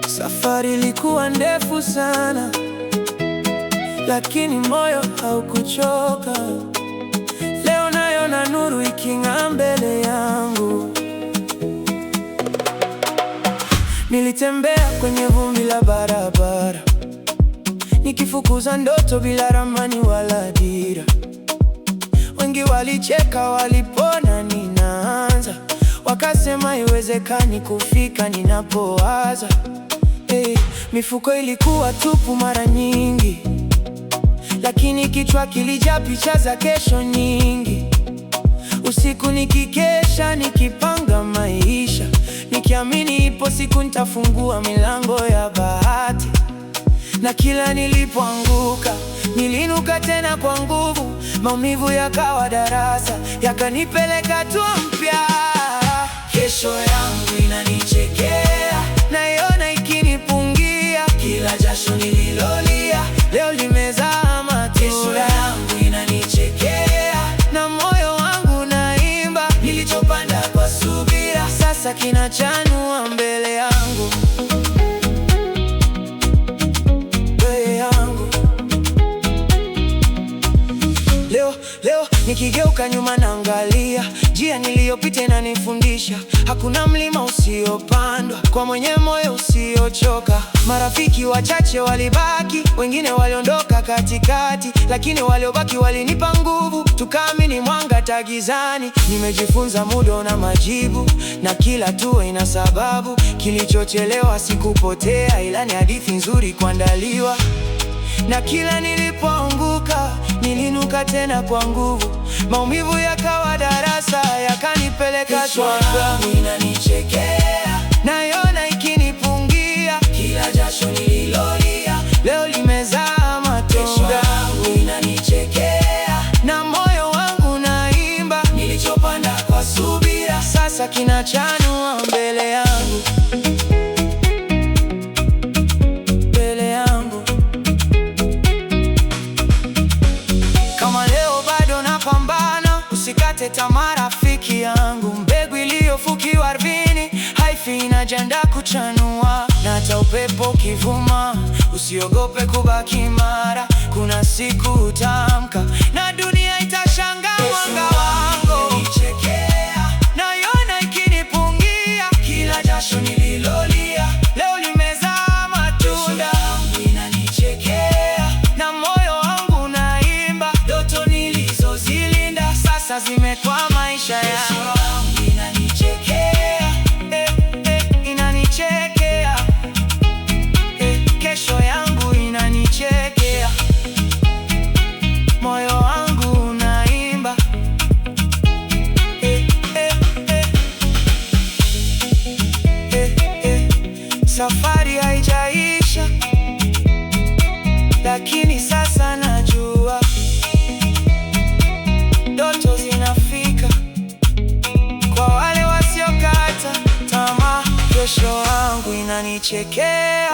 Safari ilikuwa ndefu sana, lakini moyo haukuchoka. Leo naona nuru iking'aa mbele yangu. Nilitembea kwenye vumbi la barabara, nikifukuza ndoto bila ramani wala dira. Wengi walicheka walipona ninaanza, wakasema haiwezekani kufika ninapowaza. Mifuko ilikuwa tupu mara nyingi, lakini kichwa kilijaa picha za kesho nyingi. Usiku nikikesha, nikipanga maisha, nikiamini ipo siku nitafungua milango ya bahati. Na kila nilipoanguka, niliinuka tena kwa nguvu. Maumivu yakawa darasa, yakanipeleka hatua mpya. Kesho yangu inanichekea, naiona ikinipungia. Kila jasho nililolia, leo limezaa matunda. Kesho yangu inanichekea, na moyo wangu naimba. Nilichopanda kwa subira, sasa kinachanua mbele yangu. Leo nikigeuka nyuma naangalia, njia niliyopita inanifundisha. Hakuna mlima usiopandwa kwa mwenye moyo usiochoka. Marafiki wachache walibaki, wengine waliondoka katikati, lakini waliobaki walinipa nguvu. Tukaamini mwanga tagizani. Nimejifunza muda una majibu, na kila hatua ina sababu. Kilichochelewa sikupotea, ila ni hadithi nzuri kuandaliwa. Na kila nilipoanguka, niliinuka tena kwa nguvu. Maumivu yakawa darasa, yakanipeleka hatua. Inanichekea, naiona ikinipungia. Kila jasho nililolia, leo limezaa matunda. Kesho yangu inanichekea, na moyo wangu naimba. Nilichopanda kwa subira, sasa kinachanua mbele yangu. Usikate tamaa rafiki yangu, mbegu iliyofukiwa ardhini haifi, inajiandaa kuchanua. Na hata upepo ukivuma, usiogope kubaki imara. Kuna siku utaamka na dunia itashangaa mwanga wangu. Naiona ikinipungia, kila jasho nililolia, leo limezaa matunda. Inanichekea, na moyo wangu naimba. Ndoto nilizozilinda sasa zimekuwa maisha yangu. Inanichekea, inanichekea. Kesho yangu inanichekea, moyo wangu unaimba. Safari haijaisha, lakini sasa najua ndoto zinafika kwa wale wasiokata tamaa. Kesho yangu inanichekea.